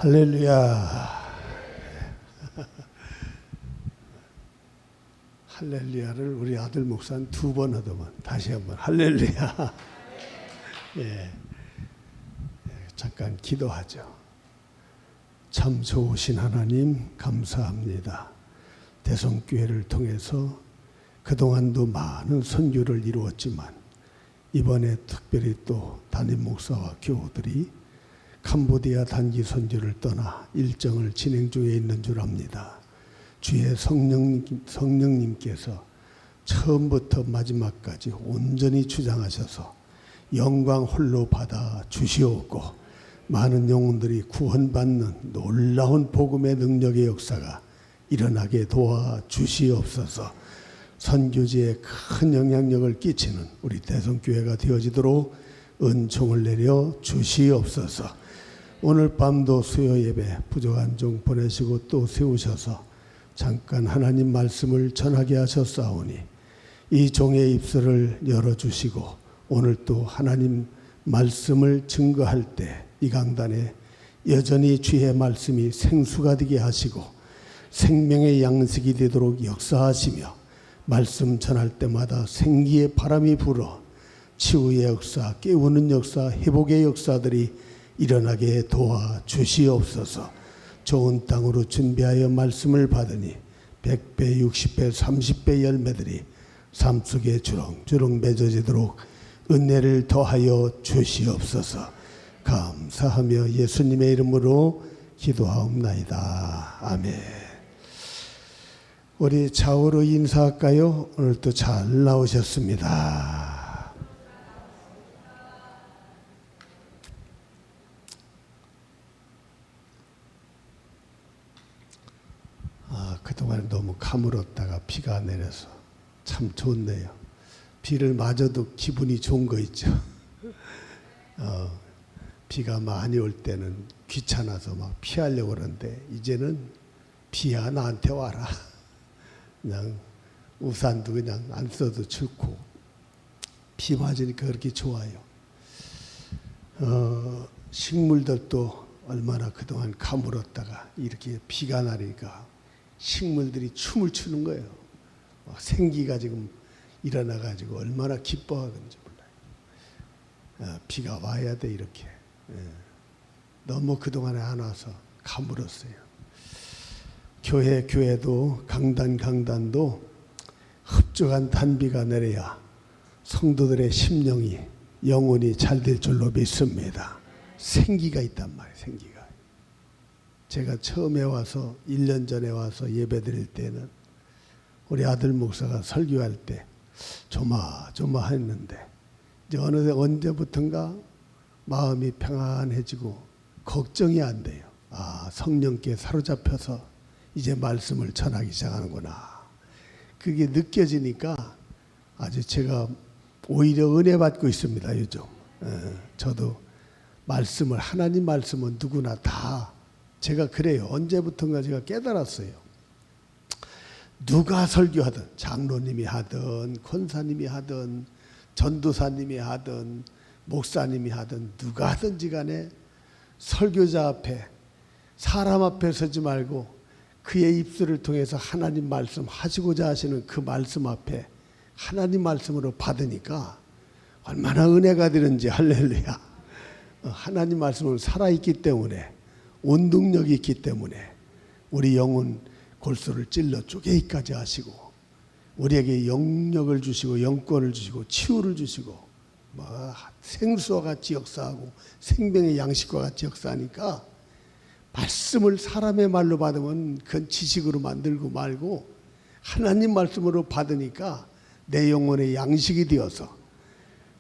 할렐루야. 할렐루야를 우리 아들 목사는 2번 하더만 다시 한번 할렐루야. 예. 잠깐 기도하죠. 참 좋으신 하나님 감사합니다. 대성교회를 통해서 그동안도 많은 선교를 이루었지만 이번에 특별히 또 담임 목사와 교우들이 캄보디아 단기 선교를 떠나 일정을 진행 중에 있는 줄 압니다. 주의 성령님께서 처음부터 마지막까지 온전히 주장하셔서 영광 홀로 받아 주시옵고 많은 영혼들이 구원받는 놀라운 복음의 능력의 역사가 일어나게 도와 주시옵소서. 선교지에 큰 영향력을 끼치는 우리 대성교회가 되어지도록 은총을 내려 주시옵소서. 오늘 밤도 수요 예배 부족한 종 보내시고 또 세우셔서 잠깐 하나님 말씀을 전하게 하셨사오니 이 종의 입술을 열어주시고 오늘 또 하나님 말씀을 증거할 때 이 강단에 여전히 주의 말씀이 생수가 되게 하시고 생명의 양식이 되도록 역사하시며 말씀 전할 때마다 생기의 바람이 불어 치유의 역사, 깨우는 역사, 회복의 역사들이 일어나게 도와주시옵소서. 좋은 땅으로 준비하여 말씀을 받으니 100배, 60배, 30배 열매들이 삶 속에 주렁주렁 맺어지도록 은혜를 더하여 주시옵소서. 감사하며 예수님의 이름으로 기도하옵나이다. 아멘. 우리 좌우로 인사할까요? 오늘도 잘 나오셨습니다. 그동안 너무 가물었다가 비가 내려서 참 좋네요. 비를 맞아도 기분이 좋은 거 있죠. 비가 많이 올 때는 귀찮아서 막 피하려고 그러는데 이제는 비야 나한테 와라. 그냥 우산도 그냥 안 써도 좋고 비 맞으니까 그렇게 좋아요. 식물들도 얼마나 그동안 가물었다가 이렇게 비가 나니까 식물들이 춤을 추는 거예요. 생기가 지금 일어나가지고 얼마나 기뻐하는지 몰라요. 비가 와야 돼 이렇게. 너무 그동안에 안 와서 가물었어요. 교회도 강단도 흡족한 단비가 내려야 성도들의 심령이 영혼이 잘 될 줄로 믿습니다. 생기가 있단 말이에요. 생기가. 제가 처음에 와서 1년 전에 와서 예배드릴 때는 우리 아들 목사가 설교할 때 조마조마했는데 이제 어느새 언제부턴가 마음이 평안해지고 걱정이 안 돼요. 성령께 사로잡혀서 이제 말씀을 전하기 시작하는구나. 그게 느껴지니까 아주 제가 오히려 은혜 받고 있습니다. 요즘 저도 말씀을 하나님 말씀은 누구나 다 제가 그래요. 언제부턴가 제가 깨달았어요. 누가 설교하든 장로님이 하든 권사님이 하든 전도사님이 하든 목사님이 하든 누가 하든지 간에 설교자 앞에 사람 앞에 서지 말고 그의 입술을 통해서 하나님 말씀 하시고자 하시는 그 말씀 앞에 하나님 말씀으로 받으니까 얼마나 은혜가 되는지. 할렐루야. 하나님 말씀은 살아있기 때문에 온동력이 있기 때문에 우리 영혼 골수를 찔러 쪼개기까지 하시고 우리에게 영력을 주시고 영권을 주시고 치유를 주시고 생수와 같이 역사하고 생명의 양식과 같이 역사하니까 말씀을 사람의 말로 받으면 그건 지식으로 만들고 말고 하나님 말씀으로 받으니까 내 영혼의 양식이 되어서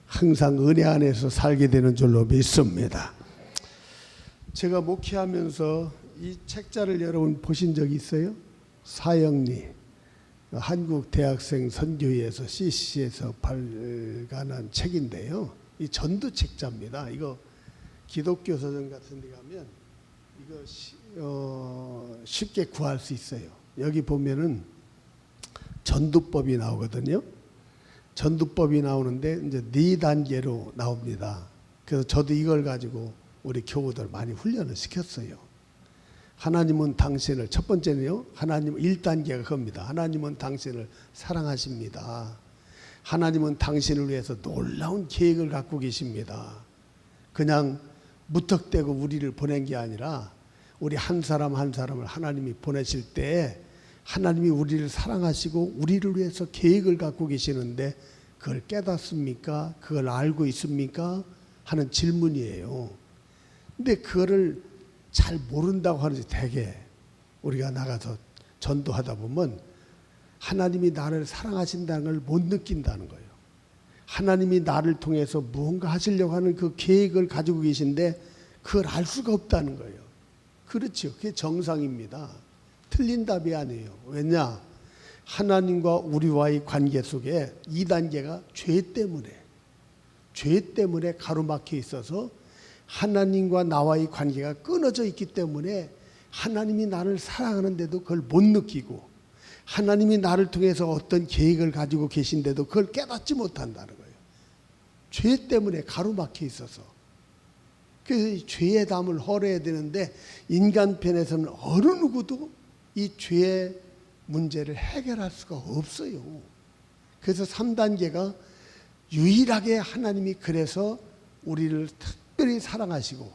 항상 은혜 안에서 살게 되는 줄로 믿습니다. 제가 목회하면서 이 책자를 여러분 보신 적 있어요? 사영리 한국 대학생 선교회에서 CC에서 발간한 책인데요. 이 전도 책자입니다. 이거 기독교 서점 같은 데 가면 이거 쉽게 구할 수 있어요. 여기 보면은 전도법이 나오거든요. 전도법이 나오는데 이제 4단계로 나옵니다. 그래서 저도 이걸 가지고 우리 교우들 많이 훈련을 시켰어요. 하나님은 당신을, 첫 번째는요, 하나님 1단계가 그겁니다. 하나님은 당신을 사랑하십니다. 하나님은 당신을 위해서 놀라운 계획을 갖고 계십니다. 그냥 무턱대고 우리를 보낸 게 아니라 우리 한 사람 한 사람을 하나님이 보내실 때 하나님이 우리를 사랑하시고 우리를 위해서 계획을 갖고 계시는데 그걸 깨닫습니까? 그걸 알고 있습니까? 하는 질문이에요. 근데 그거를 잘 모른다고 하는지 대개 우리가 나가서 전도하다 보면 하나님이 나를 사랑하신다는 걸 못 느낀다는 거예요. 하나님이 나를 통해서 무언가 하시려고 하는 그 계획을 가지고 계신데 그걸 알 수가 없다는 거예요. 그렇죠. 그게 정상입니다. 틀린 답이 아니에요. 왜냐? 하나님과 우리와의 관계 속에 2단계가 죄 때문에 가로막혀 있어서 하나님과 나와의 관계가 끊어져 있기 때문에 하나님이 나를 사랑하는데도 그걸 못 느끼고 하나님이 나를 통해서 어떤 계획을 가지고 계신데도 그걸 깨닫지 못한다는 거예요. 죄 때문에 가로막혀 있어서. 그래서 죄의 담을 헐어야 되는데 인간 편에서는 어느 누구도 이 죄의 문제를 해결할 수가 없어요. 그래서 3단계가 유일하게 하나님이 그래서 우리를 특별히 사랑하시고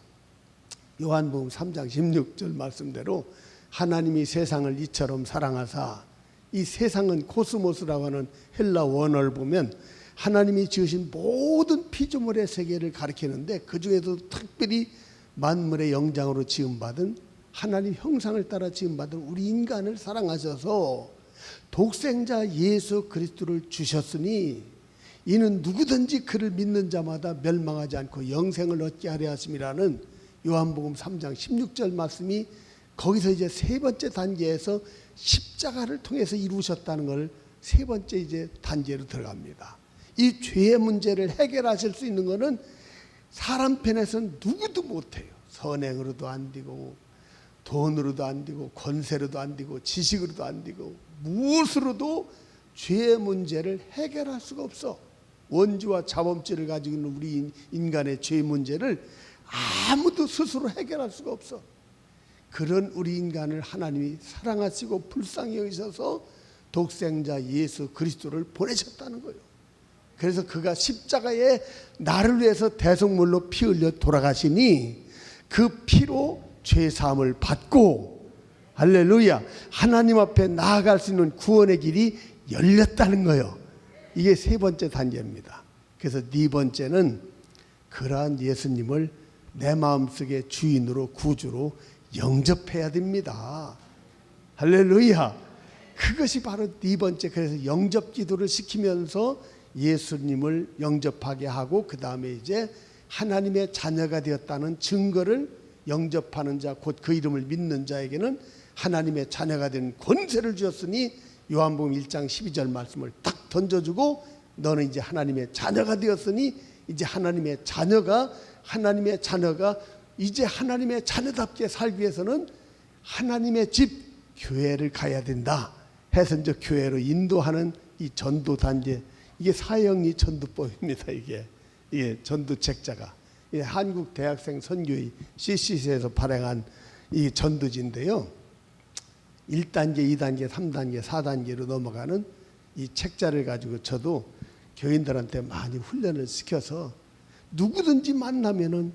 요한복음 3장 16절 말씀대로 하나님이 세상을 이처럼 사랑하사, 이 세상은 코스모스라고 하는 헬라 원어를 보면 하나님이 지으신 모든 피조물의 세계를 가리키는데 그중에도 특별히 만물의 영장으로 지음받은 하나님 형상을 따라 지음받은 우리 인간을 사랑하셔서 독생자 예수 그리스도를 주셨으니 이는 누구든지 그를 믿는 자마다 멸망하지 않고 영생을 얻게 하려 하심이라는 요한복음 3장 16절 말씀이 거기서 이제 세 번째 단계에서 십자가를 통해서 이루셨다는 걸 세 번째 이제 단계로 들어갑니다. 이 죄의 문제를 해결하실 수 있는 것은 사람 편에서는 누구도 못해요. 선행으로도 안 되고 돈으로도 안 되고 권세로도 안 되고 지식으로도 안 되고 무엇으로도 죄의 문제를 해결할 수가 없어. 원죄와 자범죄를 가지고 있는 우리 인간의 죄 문제를 아무도 스스로 해결할 수가 없어. 그런 우리 인간을 하나님이 사랑하시고 불쌍히 여기셔서 독생자 예수 그리스도를 보내셨다는 거예요. 그래서 그가 십자가에 나를 위해서 대속물로 피 흘려 돌아가시니 그 피로 죄 사함을 받고 할렐루야, 하나님 앞에 나아갈 수 있는 구원의 길이 열렸다는 거예요. 이게 세 번째 단계입니다. 그래서 네 번째는 그러한 예수님을 내 마음속에 주인으로 구주로 영접해야 됩니다. 할렐루야. 그것이 바로 네 번째. 그래서 영접 기도를 시키면서 예수님을 영접하게 하고 그 다음에 이제 하나님의 자녀가 되었다는 증거를 영접하는 자, 곧 그 이름을 믿는 자에게는 하나님의 자녀가 된 권세를 주었으니 요한복음 1장 12절 말씀을 딱 던져주고 너는 이제 하나님의 자녀가 되었으니 이제 하나님의 자녀가 이제 하나님의 자녀답게 살기 위해서는 하나님의 집 교회를 가야 된다 해서 이제 교회로 인도하는 이 전도 단계, 이게 사형리 전도법입니다. 이게 전도 책자가 한국 대학생 선교회 CCC에서 발행한 이 전도지인데요. 1단계, 2단계, 3단계, 4단계로 넘어가는 이 책자를 가지고 저도 교인들한테 많이 훈련을 시켜서 누구든지 만나면은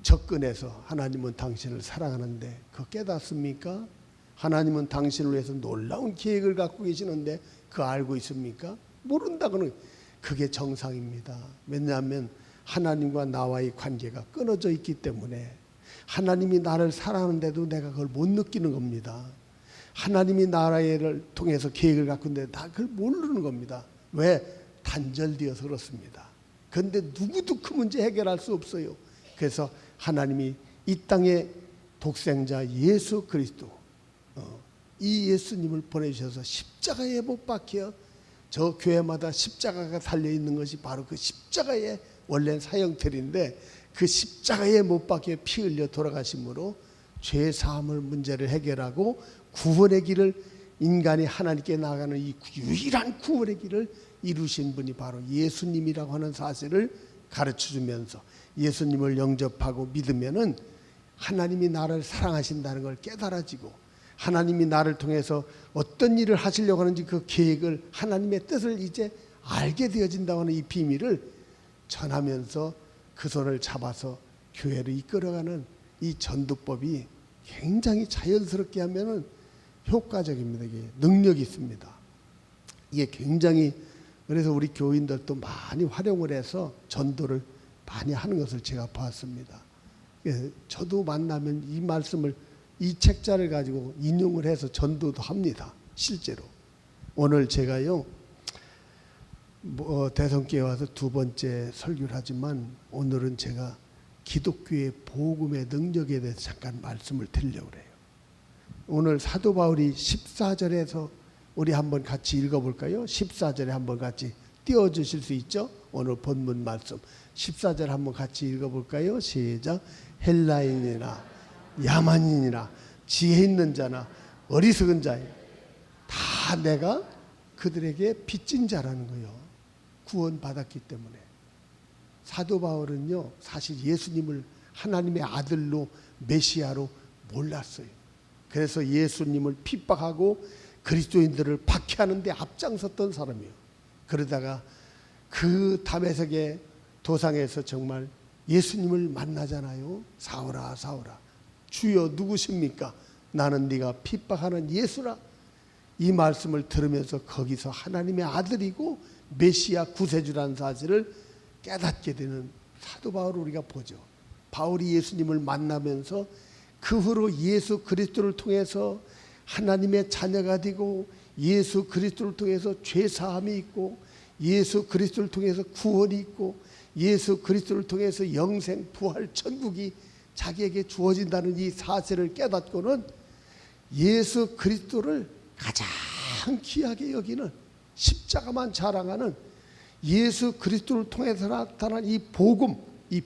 접근해서 하나님은 당신을 사랑하는데 그거 깨닫습니까? 하나님은 당신을 위해서 놀라운 계획을 갖고 계시는데 그거 알고 있습니까? 모른다고는 그게 정상입니다. 왜냐하면 하나님과 나와의 관계가 끊어져 있기 때문에 하나님이 나를 사랑하는데도 내가 그걸 못 느끼는 겁니다. 하나님이 나를 통해서 계획을 갖고 있는데 다 그걸 모르는 겁니다. 왜? 단절되어서 그렇습니다. 그런데 누구도 그 문제 해결할 수 없어요. 그래서 하나님이 이 땅에 독생자 예수 그리스도, 이 예수님을 보내주셔서 십자가에 못 박혀, 저 교회마다 십자가가 달려있는 것이 바로 그 십자가의 원래는 사형틀인데 그 십자가에 못 박혀 피 흘려 돌아가심으로 죄 사함을 문제를 해결하고 구원의 길을, 인간이 하나님께 나아가는 이 유일한 구원의 길을 이루신 분이 바로 예수님이라고 하는 사실을 가르쳐주면서 예수님을 영접하고 믿으면은 하나님이 나를 사랑하신다는 걸 깨달아지고 하나님이 나를 통해서 어떤 일을 하시려고 하는지 그 계획을 하나님의 뜻을 이제 알게 되어진다고 하는 이 비밀을 전하면서 그 손을 잡아서 교회를 이끌어가는 이 전도법이 굉장히 자연스럽게 하면은 효과적입니다. 이게 능력이 있습니다. 이게 굉장히 그래서 우리 교인들도 많이 활용을 해서 전도를 많이 하는 것을 제가 봤습니다. 예, 저도 만나면 이 말씀을 이 책자를 가지고 인용을 해서 전도도 합니다. 실제로 오늘 제가요 대성교회 와서 두 번째 설교를 하지만 오늘은 제가 기독교의 복음의 능력에 대해서 잠깐 말씀을 드리려고 해요. 오늘 사도 바울이 14절에서 우리 한번 같이 읽어볼까요? 14절에 한번 같이 띄워주실 수 있죠? 오늘 본문 말씀 14절 한번 같이 읽어볼까요? 시작. 헬라인이나 야만인이나 지혜 있는 자나 어리석은 자에 다 내가 그들에게 빚진 자라는 거예요. 구원받았기 때문에. 사도 바울은요 사실 예수님을 하나님의 아들로 메시아로 몰랐어요. 그래서 예수님을 핍박하고 그리스도인들을 박해하는 데 앞장섰던 사람이에요. 그러다가 그 다메섹의 도상에서 정말 예수님을 만나잖아요. 사울아 사울아 주여 누구십니까? 나는 네가 핍박하는 예수라. 이 말씀을 들으면서 거기서 하나님의 아들이고 메시아 구세주라는 사실을 깨닫게 되는 사도 바울을 우리가 보죠. 바울이 예수님을 만나면서 그 후로 예수 그리스도를 통해서 하나님의 자녀가 되고 예수 그리스도를 통해서 죄사함이 있고 예수 그리스도를 통해서 구원이 있고 예수 그리스도를 통해서 영생 부활 천국이 자기에게 주어진다는 이 사실을 깨닫고는 예수 그리스도를 가장 귀하게 여기는 십자가만 자랑하는 예수 그리스도를 통해서 나타난 이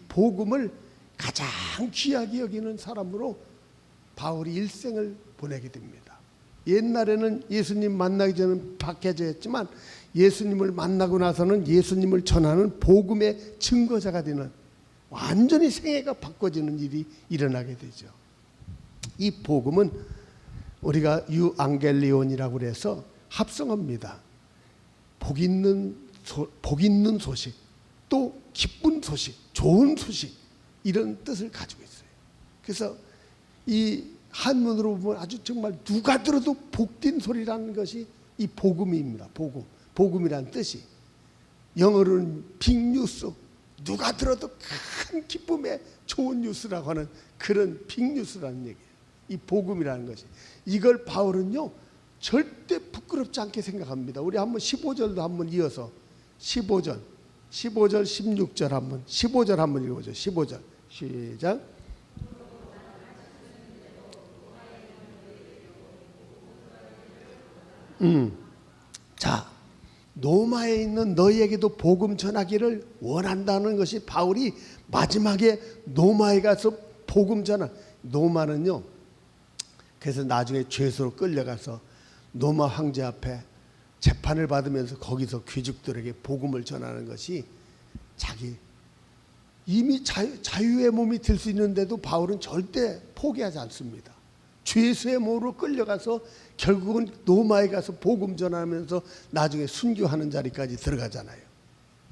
복음을 가장 귀하게 여기는 사람으로 바울이 일생을 보내게 됩니다. 옛날에는 예수님 만나기 전에는 박해자였지만 예수님을 만나고 나서는 예수님을 전하는 복음의 증거자가 되는 완전히 생애가 바꿔지는 일이 일어나게 되죠. 이 복음은 우리가 유앙겔리온이라고 해서 합성어입니다. 복 있는 소식, 또 기쁜 소식, 좋은 소식 이런 뜻을 가지고 있어요. 그래서 이 한문으로 보면 아주 정말 누가 들어도 복된 소리라는 것이 이 복음입니다. 복음이라는 뜻이 영어로는 빅뉴스, 누가 들어도 큰 기쁨의 좋은 뉴스라고 하는 그런 빅뉴스라는 얘기예요. 이 복음이라는 것이 이걸 바울은요 절대 부끄럽지 않게 생각합니다. 우리 한번 15절도 한번 이어서 15절 16절 한번 15절 한번 읽어보죠. 15절 시작. 자, 노마에 있는 너희에게도 복음 전하기를 원한다는 것이 바울이 마지막에 노마에 가서 복음 전한. 노마는요 그래서 나중에 죄수로 끌려가서 노마 황제 앞에 재판을 받으면서 거기서 귀족들에게 복음을 전하는 것이 자기 이미 자유의 몸이 될 수 있는데도 바울은 절대 포기하지 않습니다. 죄수의 몸으로 끌려가서 결국은 노마에 가서 복음 전하면서 나중에 순교하는 자리까지 들어가잖아요.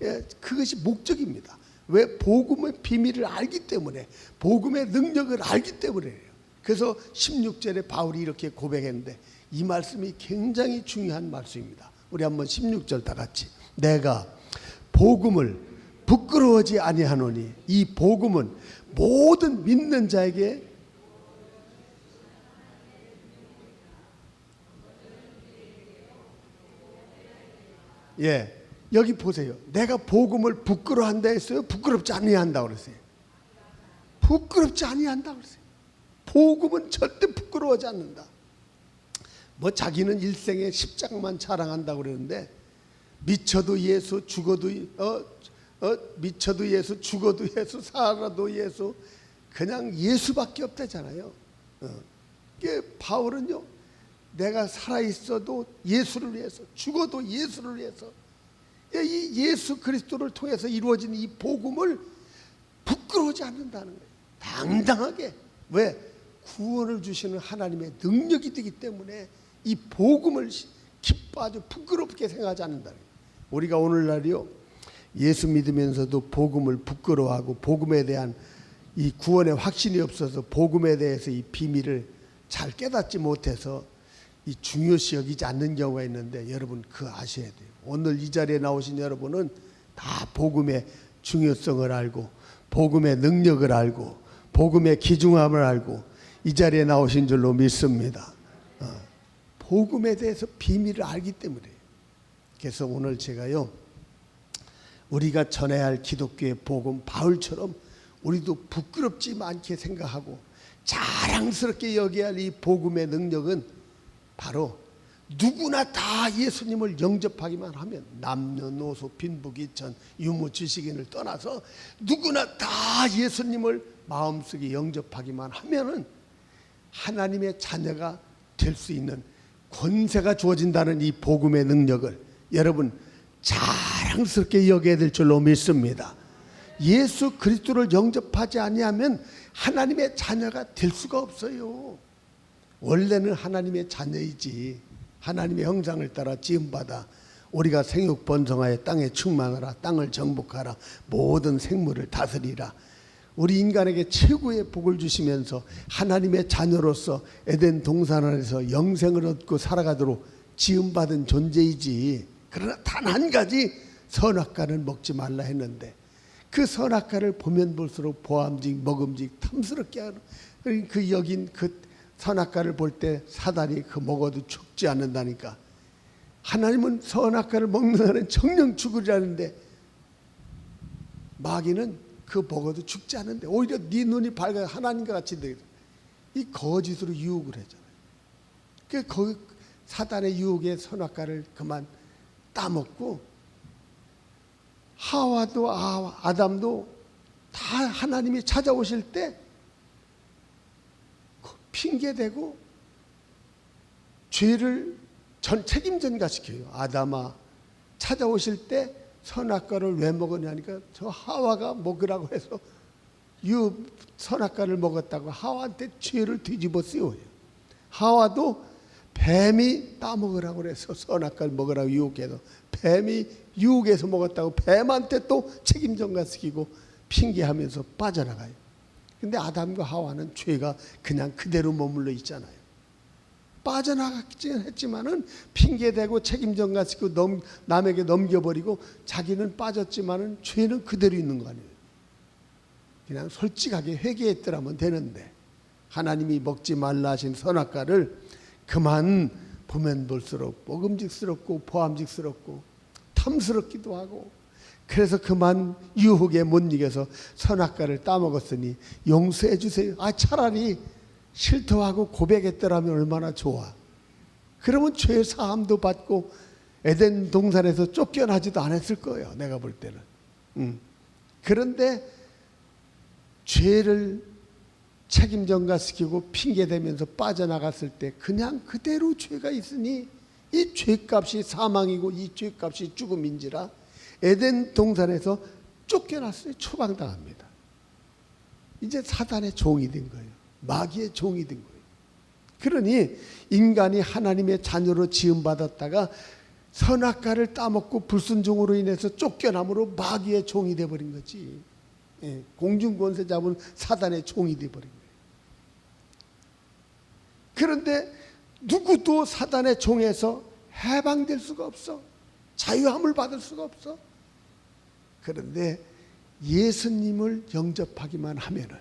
예, 그것이 목적입니다. 왜? 복음의 비밀을 알기 때문에, 복음의 능력을 알기 때문에요. 그래서 16절에 바울이 이렇게 고백했는데 이 말씀이 굉장히 중요한 말씀입니다. 우리 한번 16절 다 같이. 내가 복음을 부끄러워하지 아니하노니 이 복음은 모든 믿는 자에게 여기 보세요. 내가 복음을 부끄러워한다 했어요? 부끄럽지 아니한다 그랬어요? 부끄럽지 아니한다 그랬어요. 복음은 절대 부끄러워하지 않는다. 뭐 자기는 일생에 십자가만 자랑한다고 그러는데 미쳐도 예수, 죽어도 미쳐도 예수, 죽어도 예수, 살아도 예수, 그냥 예수밖에 없다잖아요. 바울은요, 내가 살아 있어도 예수를 위해서, 죽어도 예수를 위해서, 이 예수 그리스도를 통해서 이루어진 이 복음을 부끄러워하지 않는다는 거예요. 당당하게 왜? 구원을 주시는 하나님의 능력이 되기 때문에 이 복음을 기뻐하죠. 부끄럽게 생각하지 않는다. 우리가 오늘날이요, 예수 믿으면서도 복음을 부끄러워하고 복음에 대한 이 구원의 확신이 없어서 복음에 대해서 이 비밀을 잘 깨닫지 못해서 이 중요시 여기지 않는 경우가 있는데, 여러분 그거 아셔야 돼요. 오늘 이 자리에 나오신 여러분은 다 복음의 중요성을 알고 복음의 능력을 알고 복음의 귀중함을 알고 이 자리에 나오신 줄로 믿습니다. 복음에 대해서 비밀을 알기 때문에요. 그래서 오늘 제가요, 우리가 전해야 할 기독교의 복음, 바울처럼 우리도 부끄럽지 않게 생각하고 자랑스럽게 여겨야 할 이 복음의 능력은 바로 누구나 다 예수님을 영접하기만 하면, 남녀노소 빈부귀천 유무 지식인을 떠나서 누구나 다 예수님을 마음속에 영접하기만 하면은 하나님의 자녀가 될 수 있는 권세가 주어진다는 이 복음의 능력을 여러분 자랑스럽게 여겨야 될 줄로 믿습니다. 예수 그리스도를 영접하지 아니하면 하나님의 자녀가 될 수가 없어요. 원래는 하나님의 자녀이지, 하나님의 형상을 따라 지음받아 우리가 생육 번성하여 땅에 충만하라, 땅을 정복하라, 모든 생물을 다스리라, 우리 인간에게 최고의 복을 주시면서 하나님의 자녀로서 에덴 동산 안에서 영생을 얻고 살아가도록 지음받은 존재이지. 그러나 단 한 가지, 선악과를 먹지 말라 했는데 그 선악과를 보면 볼수록 보암직 먹음직 탐스럽게 하는 그 여긴 그 선악과를 볼 때 사단이 그 먹어도 죽지 않는다니까. 하나님은 선악과를 먹는 자는 정령 죽으리라는데 마귀는 그 먹어도 죽지 않는데 오히려 네 눈이 밝아 하나님과 같이 되게 이 거짓으로 유혹을 하잖아요. 그 사단의 유혹에 선악과를 그만 따먹고 하와도 아담도 다 하나님이 찾아오실 때 핑계대고 죄를 책임 전가시켜요. 아담아, 찾아오실 때 선악과를 왜 먹었냐니까 저 하와가 먹으라고 해서 선악과를 먹었다고 하와한테 죄를 뒤집어 씌워요. 하와도 뱀이 따먹으라고 해서 선악과를 먹으라고 유혹해서 뱀이 유혹해서 먹었다고 뱀한테 또 책임 전가시키고 핑계하면서 빠져나가요. 근데 아담과 하와는 죄가 그냥 그대로 머물러 있잖아요. 빠져나갔긴 했지만은 핑계대고 책임 전가시키고 남에게 넘겨버리고 자기는 빠졌지만은 죄는 그대로 있는 거 아니에요. 그냥 솔직하게 회개했더라면 되는데 하나님이 먹지 말라 하신 선악과를 그만 보면 볼수록 먹음직스럽고 보암직스럽고 탐스럽기도 하고 그래서 그만 유혹에 못 이겨서 선악과를 따먹었으니 용서해 주세요. 차라리 실토하고 고백했더라면 얼마나 좋아. 그러면 죄 사함도 받고 에덴 동산에서 쫓겨나지도 않았을 거예요. 내가 볼 때는. 그런데 죄를 책임 전가시키고 핑계대면서 빠져나갔을 때 그냥 그대로 죄가 있으니 이 죄값이 사망이고 이 죄값이 죽음인지라 에덴 동산에서 쫓겨났어요. 추방당합니다. 이제 사단의 종이 된 거예요. 마귀의 종이 된 거예요. 그러니 인간이 하나님의 자녀로 지음받았다가 선악과를 따먹고 불순종으로 인해서 쫓겨남으로 마귀의 종이 돼버린 거지. 공중권세 잡은 사단의 종이 돼버린 거예요. 그런데 누구도 사단의 종에서 해방될 수가 없어. 자유함을 받을 수가 없어. 그런데 예수님을 영접하기만 하면은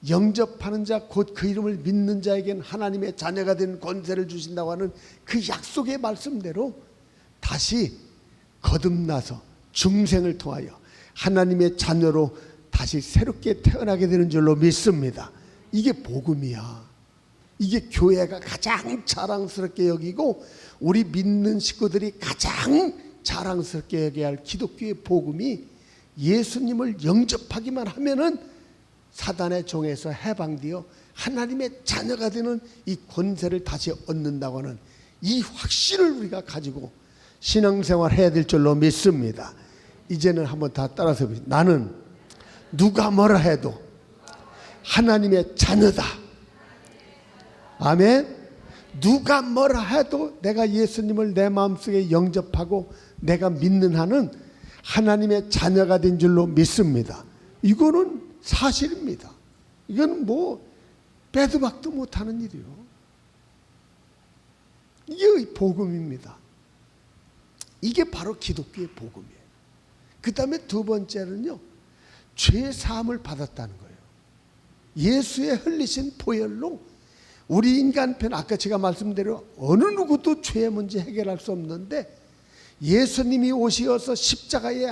영접하는 자 곧 그 이름을 믿는 자에게는 하나님의 자녀가 되는 권세를 주신다고 하는 그 약속의 말씀대로 다시 거듭나서 중생을 통하여 하나님의 자녀로 다시 새롭게 태어나게 되는 줄로 믿습니다. 이게 복음이야. 이게 교회가 가장 자랑스럽게 여기고 우리 믿는 식구들이 가장 자랑스럽게 여겨야 할 기독교의 복음이 예수님을 영접하기만 하면은 사단의 종에서 해방되어 하나님의 자녀가 되는 이 권세를 다시 얻는다고 하는 이 확신을 우리가 가지고 신앙생활 해야 될 줄로 믿습니다. 이제는 한번 다 따라서 나는 누가 뭐라 해도 하나님의 자녀다. 아멘. 누가 뭐라 해도 내가 예수님을 내 마음속에 영접하고 내가 믿는 한은 하나님의 자녀가 된 줄로 믿습니다. 이거는 사실입니다. 이건 뭐 빼도 박도 못하는 일이요. 이게 복음입니다. 이게 바로 기독교의 복음이에요. 그 다음에 두 번째는요, 죄 사함을 받았다는 거예요. 예수의 흘리신 보혈로 우리 인간편, 아까 제가 말씀드린 어느 누구도 죄의 문제 해결할 수 없는데 예수님이 오시어서 십자가에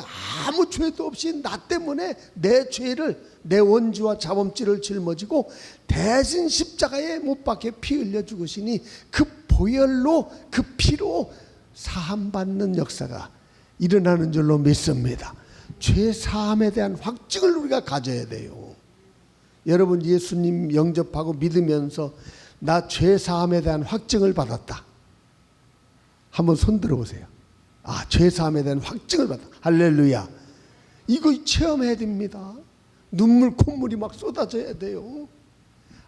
아무 죄도 없이 나 때문에 내 죄를, 내 원죄와 자범죄를 짊어지고 대신 십자가에 못 박혀 피 흘려 죽으시니 그 보혈로, 그 피로 사함받는 역사가 일어나는 줄로 믿습니다. 죄 사함에 대한 확증을 우리가 가져야 돼요. 여러분, 예수님 영접하고 믿으면서 나 죄 사함에 대한 확증을 받았다. 한번 손 들어보세요. 아, 죄 사함에 대한 확증을 받았다. 할렐루야. 이거 체험해야 됩니다. 눈물, 콧물이 막 쏟아져야 돼요.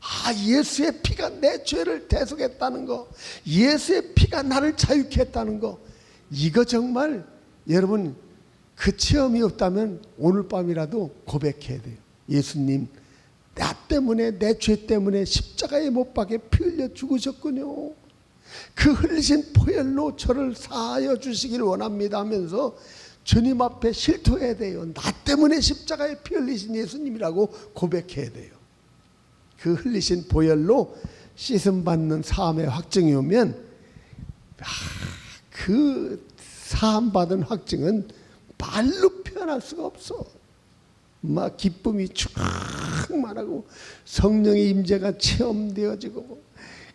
아, 예수의 피가 내 죄를 대속했다는 거, 예수의 피가 나를 자유케 했다는 거, 이거 정말 여러분 그 체험이 없다면 오늘 밤이라도 고백해야 돼요. 예수님, 나 때문에, 내 죄 때문에 십자가에 못 박혀 피 흘려 죽으셨군요. 그 흘리신 보혈로 저를 사하여 주시길 원합니다 하면서 주님 앞에 실토해야 돼요. 나 때문에 십자가에 피 흘리신 예수님이라고 고백해야 돼요. 그 흘리신 보혈로 씻음받는 사함의 확증이 오면 그 사함받은 확증은 말로 표현할 수가 없어. 막 기쁨이 충만하고 성령의 임재가 체험되어지고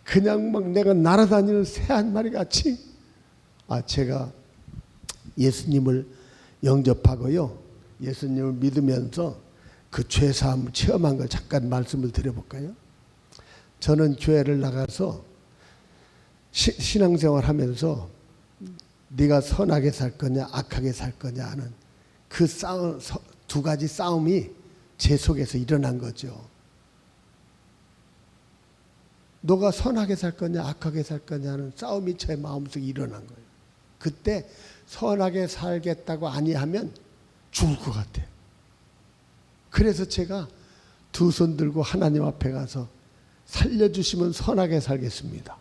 그냥 막 내가 날아다니는 새 한 마리 같이. 제가 예수님을 영접하고요, 예수님을 믿으면서 그 죄사함을 체험한 걸 잠깐 말씀을 드려볼까요? 저는 교회를 나가서 신앙생활 하면서 네가 선하게 살 거냐 악하게 살 거냐 하는 그 싸움, 두 가지 싸움이 제 속에서 일어난 거죠. 너가 선하게 살 거냐 악하게 살 거냐 하는 싸움이 제 마음속에 일어난 거예요. 그때 선하게 살겠다고 아니하면 죽을 것 같아요. 그래서 제가 두 손 들고 하나님 앞에 가서 살려주시면 선하게 살겠습니다,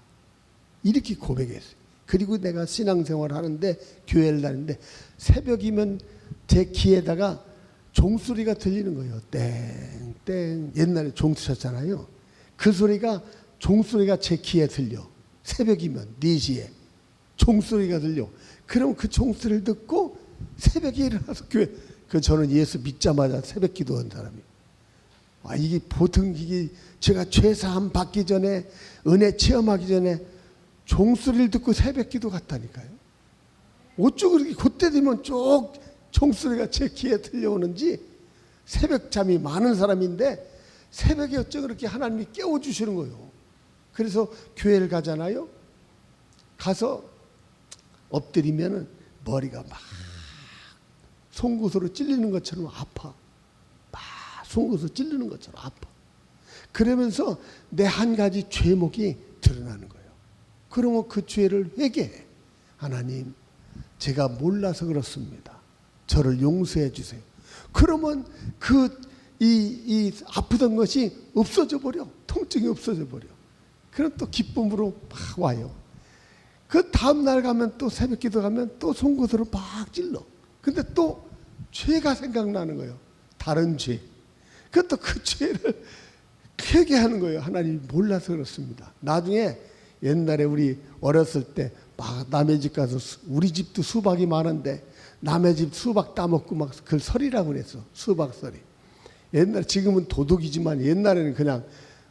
이렇게 고백했어요. 그리고 내가 신앙생활 하는데, 교회를 다니는데 새벽이면 제 귀에다가 종소리가 들리는 거예요. 땡땡. 옛날에 종수 쳤잖아요. 그 소리가, 종소리가 제 귀에 들려. 새벽이면 4시에 종소리가 들려. 그럼 그 종소리를 듣고 새벽에 일어나서 교회, 저는 예수 믿자마자 새벽 기도한 사람이에요. 이게 보통, 이게 제가 죄사함 받기 전에, 은혜 체험하기 전에 종소리를 듣고 새벽 기도 갔다니까요. 어쩌고 그렇게 그때 되면 쭉 종소리가 제 귀에 들려오는지. 새벽 잠이 많은 사람인데 새벽에 어쩌고 그렇게 하나님이 깨워주시는 거예요. 그래서 교회를 가잖아요. 가서 엎드리면은 머리가 막 송곳으로 찔리는 것처럼 아파. 막 송곳으로 찔리는 것처럼 아파. 그러면서 내 한 가지 죄목이 드러나는 거예요. 그러면 그 죄를 회개해. 하나님, 제가 몰라서 그렇습니다. 저를 용서해 주세요. 그러면 이 아프던 것이 없어져 버려. 통증이 없어져 버려. 그럼 또 기쁨으로 막 와요. 그 다음날 가면 또 새벽 기도 가면 또 송곳으로 막 찔러. 근데 또 죄가 생각나는 거예요. 다른 죄. 그것도 그 죄를 회개하는 거예요. 하나님, 몰라서 그렇습니다. 나중에 옛날에 우리 어렸을 때 막 남의 집 가서, 우리 집도 수박이 많은데 남의 집 수박 따먹고 막 그걸 설이라고 그랬어. 수박설이. 옛날, 지금은 도둑이지만 옛날에는 그냥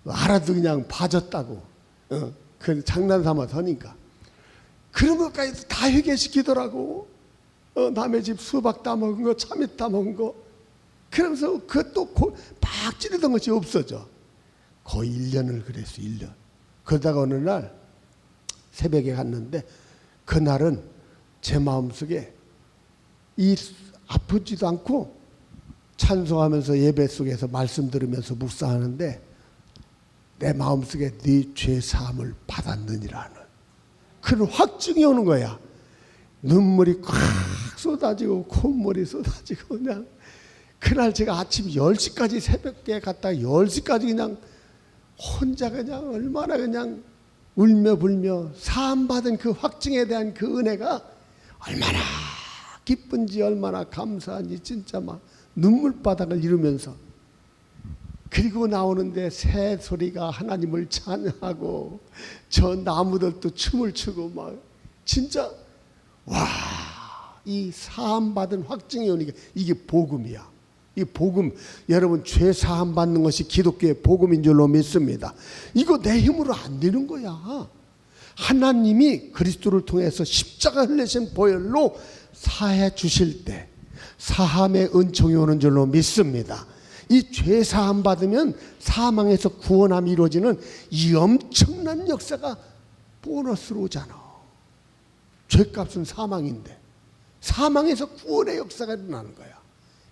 알아도 그냥 봐줬다고. 그 장난삼아서 하니까. 그런 것까지 다 회개시키더라고. 남의 집 수박 따먹은 거, 참외 따먹은 거. 그러면서 그것도 막 찌르던 것이 없어져. 거의 1년을 그랬어, 1년. 그러다가 어느 날 새벽에 갔는데, 그날은 제 마음속에 이 아프지도 않고 찬송하면서 예배 속에서 말씀 들으면서 묵상하는데 내 마음속에 네 죄 사함을 받았느니라는 그런 확증이 오는 거야. 눈물이 콱 쏟아지고 콧물이 쏟아지고 그냥 그날 제가 아침 10시까지 새벽에 갔다가 10시까지 그냥 혼자 그냥 얼마나 그냥 울며 불며 사함받은 그 확증에 대한 그 은혜가 얼마나 기쁜지 얼마나 감사한지 진짜 막 눈물바닥을 이루면서 그리고 나오는데 새 소리가 하나님을 찬양하고 저 나무들도 춤을 추고 막 진짜 와, 이 사함받은 확증이 오니까 이게 복음이야. 이 복음, 여러분 죄 사함 받는 것이 기독교의 복음인 줄로 믿습니다. 이거 내 힘으로 안 되는 거야. 하나님이 그리스도를 통해서 십자가 흘리신 보혈로 사해 주실 때 사함의 은총이 오는 줄로 믿습니다. 이 죄 사함 받으면 사망에서 구원함이 이루어지는 이 엄청난 역사가 보너스로 오잖아. 죄값은 사망인데 사망에서 구원의 역사가 일어나는 거야.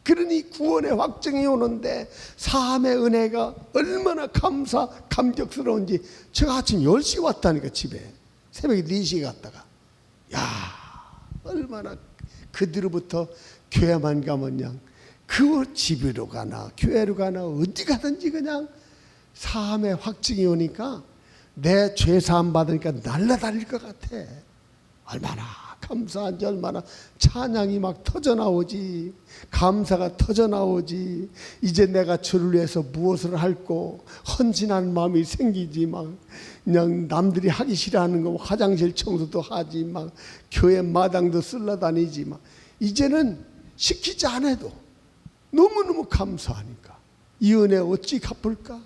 그러니 구원의 확증이 오는데 사함의 은혜가 얼마나 감격스러운지 제가 아침 10시에 왔다니까 집에 새벽에 4시에 갔다가 야 얼마나 그 뒤로부터 교회만 가면 그냥 그 집으로 가나 교회로 가나 어디 가든지 그냥 사함의 확증이 오니까 내 죄 사함 받으니까 날라다닐 것 같아. 얼마나 감사한지 얼마나 찬양이 막 터져나오지 감사가 터져나오지 이제 내가 주를 위해서 무엇을 할꼬 헌신하는 마음이 생기지 막 그냥 남들이 하기 싫어하는 거 화장실 청소도 하지 막 교회 마당도 쓸러다니지 막 이제는 시키지 않아도 너무너무 감사하니까 이 은혜 어찌 갚을까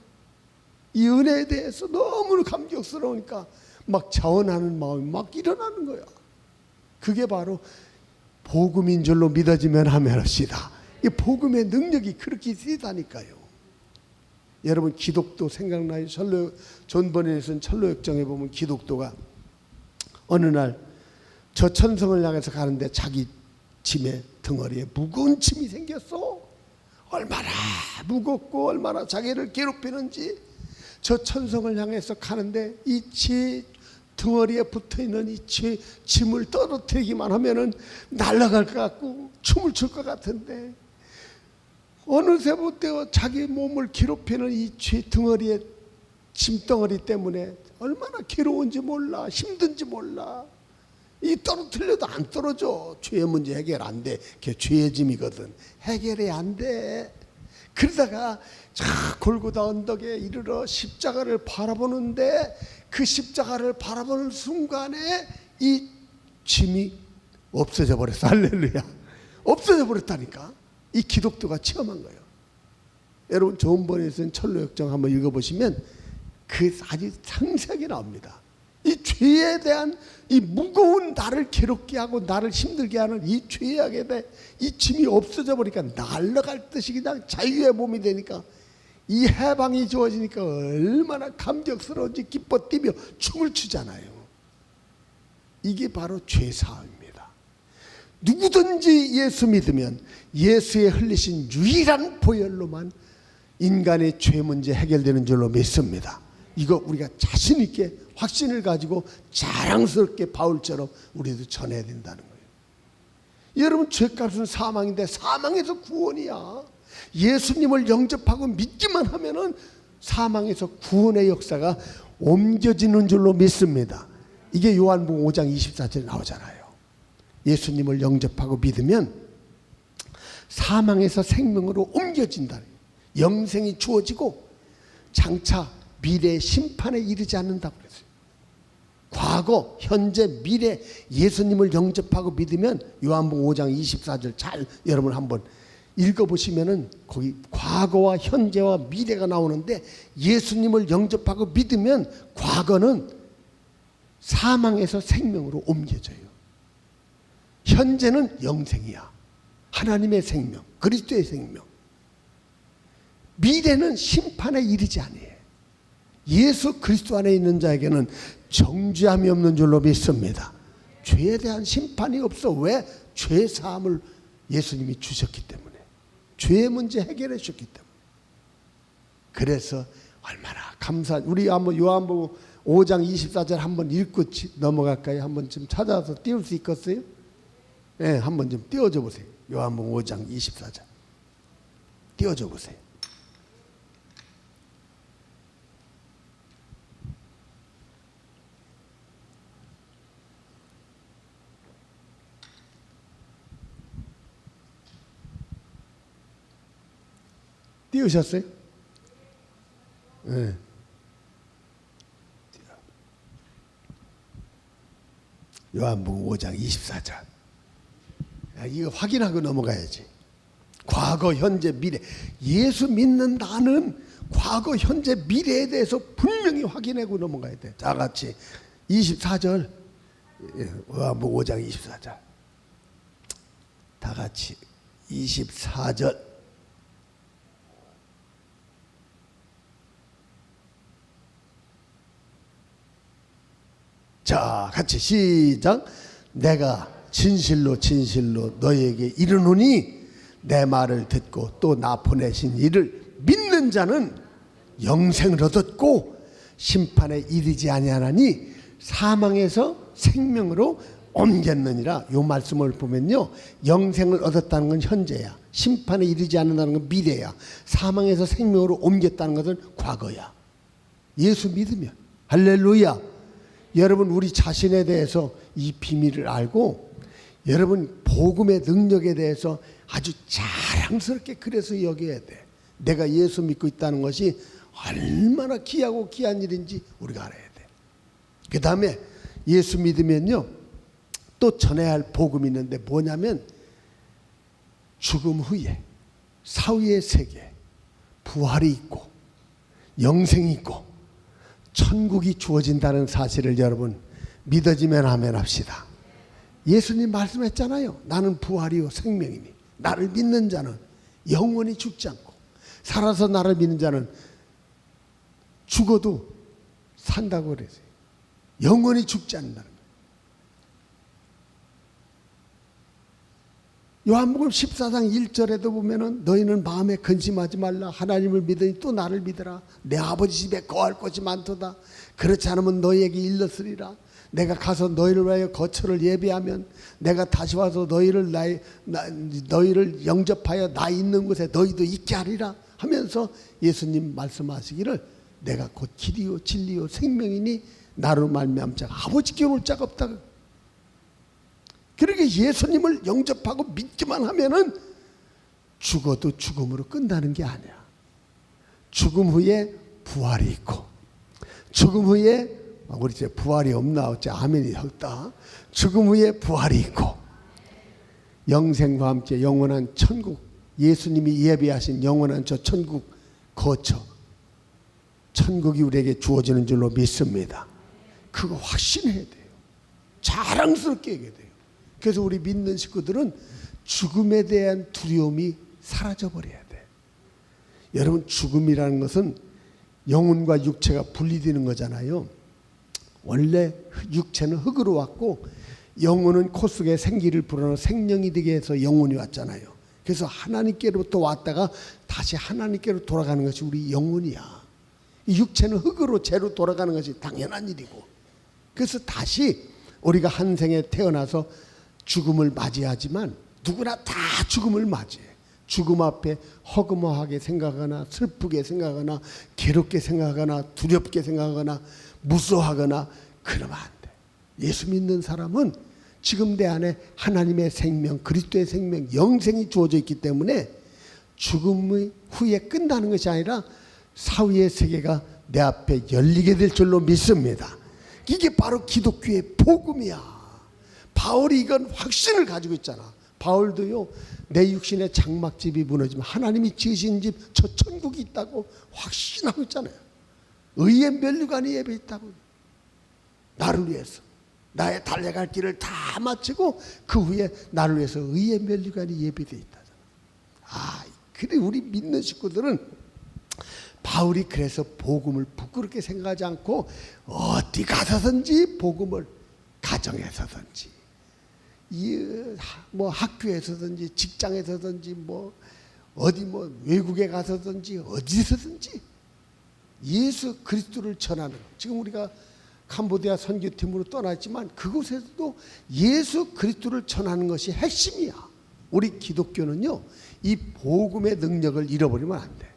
이 은혜에 대해서 너무 감격스러우니까 막 자원하는 마음이 막 일어나는 거야. 그게 바로 복음인 줄로 믿어지면 하면합시다. 이 복음의 능력이 그렇게 세다니까요. 여러분 기독도 생각나요? 존 버넷은 철로역정에 보면 기독도가 어느 날 저 천성을 향해서 가는데 자기 짐의 덩어리에 무거운 짐이 생겼어. 얼마나 무겁고 얼마나 자기를 괴롭히는지 저 천성을 향해서 가는데 이 덩어리에 붙어있는 이 짐을 떨어뜨리기만 하면은 날아갈 것 같고 춤을 출 것 같은데 어느새부터 자기 몸을 괴롭히는 이 덩어리의 짐덩어리 때문에 얼마나 괴로운지 몰라 힘든지 몰라. 이 떨어뜨려도 안 떨어져. 죄의 문제 해결 안 돼. 그게 죄의 짐이거든. 해결이 안 돼. 그러다가 골고다 언덕에 이르러 십자가를 바라보는데 그 십자가를 바라보는 순간에 이 짐이 없어져 버렸어. 할렐루야. 없어져 버렸다니까. 이 기독도가 체험한 거예요. 여러분 존 버넷은 철로역정 한번 읽어보시면 그 아주 상세하게 나옵니다. 이 죄에 대한 이 무거운 나를 괴롭게 하고 나를 힘들게 하는 이 죄악에 대해 이 짐이 없어져 버리니까 날아갈 듯이 그냥 자유의 몸이 되니까 이 해방이 주어지니까 얼마나 감격스러운지 기뻐 뛰며 춤을 추잖아요. 이게 바로 죄사함입니다. 누구든지 예수 믿으면 예수의 흘리신 유일한 보혈로만 인간의 죄 문제 해결되는 줄로 믿습니다. 이거 우리가 자신 있게 확신을 가지고 자랑스럽게 바울처럼 우리도 전해야 된다는 거예요. 여러분 죄값은 사망인데 사망에서 구원이야. 예수님을 영접하고 믿기만 하면은 사망에서 구원의 역사가 옮겨지는 줄로 믿습니다. 이게 요한복음 5장 24절에 나오잖아요. 예수님을 영접하고 믿으면 사망에서 생명으로 옮겨진다. 영생이 주어지고 장차 미래의 심판에 이르지 않는다고 그랬어요. 과거, 현재, 미래 예수님을 영접하고 믿으면 요한복음 5장 24절 잘 여러분 한번 읽어보시면은 거기 과거와 현재와 미래가 나오는데 예수님을 영접하고 믿으면 과거는 사망에서 생명으로 옮겨져요. 현재는 영생이야. 하나님의 생명, 그리스도의 생명. 미래는 심판에 이르지 아니에요. 예수 그리스도 안에 있는 자에게는 정죄함이 없는 줄로 믿습니다. 죄에 대한 심판이 없어. 왜? 죄 사함을 예수님이 주셨기 때문에. 죄의 문제 해결해 주셨기 때문에. 그래서 얼마나 우리 한번 요한복음 5장 24절 한번 읽고 넘어갈까요? 한번 좀 찾아서 띄울 수 있겠어요? 네, 한번 좀 띄워줘 보세요. 요한복음 5장 24절 띄워줘 보세요. 띄우셨어요? 네. 요한복음 5장 24절. 이거 확인하고 넘어가야지. 과거, 현재, 미래. 예수 믿는 나는 과거, 현재, 미래에 대해서 분명히 확인하고 넘어가야 돼. 다 같이 24절. 요한복음 5장 24절. 다 같이 24절. 자, 같이 시작. 내가 진실로 진실로 너희에게 이르노니 내 말을 듣고 또 나 보내신 이를 믿는 자는 영생을 얻었고 심판에 이르지 아니하나니 사망에서 생명으로 옮겼느니라. 요 말씀을 보면요, 영생을 얻었다는 건 현재야, 심판에 이르지 않는다는 건 미래야, 사망에서 생명으로 옮겼다는 것은 과거야. 예수 믿으면. 할렐루야. 여러분, 우리 자신에 대해서 이 비밀을 알고 여러분 복음의 능력에 대해서 아주 자랑스럽게 그래서 여겨야 돼. 내가 예수 믿고 있다는 것이 얼마나 귀하고 귀한 일인지 우리가 알아야 돼. 그 다음에 예수 믿으면요, 또 전해야 할 복음이 있는데 뭐냐면 죽음 후에 사후의 세계, 부활이 있고 영생이 있고 천국이 주어진다는 사실을 여러분 믿어지면 아멘 합시다. 예수님 말씀했잖아요. 나는 부활이요 생명이니 나를 믿는 자는 영원히 죽지 않고 살아서 나를 믿는 자는 죽어도 산다고 그랬어요. 영원히 죽지 않는다는 거예요. 요한복음 14장 1절에도 보면은 너희는 마음에 근심하지 말라. 하나님을 믿으니 또 나를 믿으라. 내 아버지 집에 거할 곳이 많도다. 그렇지 않으면 너희에게 일렀으리라. 내가 가서 너희를 위하여 거처를 예비하면 내가 다시 와서 너희를 영접하여 나 있는 곳에 너희도 있게 하리라 하면서 예수님 말씀하시기를 내가 곧 길이요 진리요 생명이니 나로 말미암은 자가 아버지께 올 자가 없다. 그러니까 예수님을 영접하고 믿기만 하면은 죽어도 죽음으로 끝나는 게 아니야. 죽음 후에 부활이 있고, 죽음 후에 우리 이제 부활이 없나 어째 아멘이 없다. 죽음 후에 부활이 있고 영생과 함께 영원한 천국, 예수님이 예비하신 영원한 저 천국 거처, 천국이 우리에게 주어지는 줄로 믿습니다. 그거 확신해야 돼요. 자랑스럽게 얘기해야 돼요. 그래서 우리 믿는 식구들은 죽음에 대한 두려움이 사라져 버려야 돼. 여러분, 죽음이라는 것은 영혼과 육체가 분리되는 거잖아요. 원래 육체는 흙으로 왔고 영혼은 코 속에 생기를 불어넣어 생명이 되게 해서 영혼이 왔잖아요. 그래서 하나님께로부터 왔다가 다시 하나님께로 돌아가는 것이 우리 영혼이야. 이 육체는 흙으로 재로 돌아가는 것이 당연한 일이고, 그래서 다시 우리가 한 생에 태어나서 죽음을 맞이하지만 누구나 다 죽음을 맞이해. 죽음 앞에 허무하게 생각하거나 슬프게 생각하거나 괴롭게 생각하거나 두렵게 생각하거나 무서워하거나 그러면 안 돼. 예수 믿는 사람은 지금 내 안에 하나님의 생명, 그리스도의 생명, 영생이 주어져 있기 때문에 죽음 후에 끝나는 것이 아니라 사후의 세계가 내 앞에 열리게 될 줄로 믿습니다. 이게 바로 기독교의 복음이야. 바울이 이건 확신을 가지고 있잖아. 바울도요, 내 육신의 장막집이 무너지면 하나님이 지으신 집 저 천국이 있다고 확신하고 있잖아요. 의의 면류관이 예배 있다고. 나를 위해서 나의 달려갈 길을 다 마치고 그 후에 나를 위해서 의의 면류관이 예비되어 있다잖아. 그래 우리 믿는 식구들은 바울이 그래서 복음을 부끄럽게 생각하지 않고 어디 가서든지 복음을, 가정에서든지 뭐 학교에서든지 직장에서든지 뭐 어디 뭐 외국에 가서든지 어디서든지 예수 그리스도를 전하는, 지금 우리가 캄보디아 선교팀으로 떠났지만 그곳에서도 예수 그리스도를 전하는 것이 핵심이야. 우리 기독교는요, 이 복음의 능력을 잃어버리면 안 돼.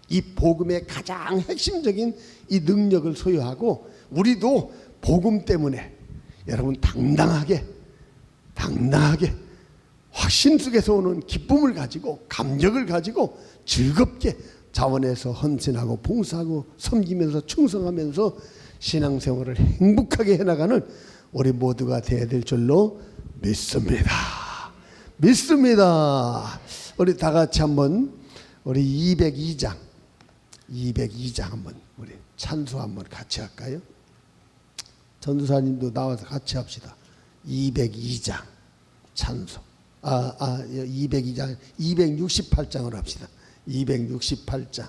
이 복음의 가장 핵심적인 이 능력을 소유하고, 우리도 복음 때문에 여러분 당당하게 확신 속에서 오는 기쁨을 가지고, 감격을 가지고 즐겁게 자원해서 헌신하고 봉사하고 섬기면서 충성하면서 신앙생활을 행복하게 해나가는 우리 모두가 되어야 될 줄로 믿습니다. 우리 다 같이 한번 우리 202장 한번 우리 찬수 한번 같이 할까요? 전도사님도 나와서 같이 합시다. 202장 찬수. 202장 268장으로 합시다. 268장.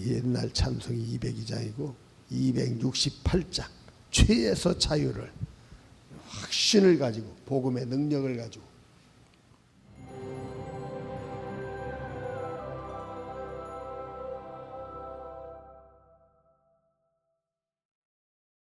옛날 찬송이 202장이고 268장. 죄에서 자유를, 확신을 가지고 복음의 능력을 가지고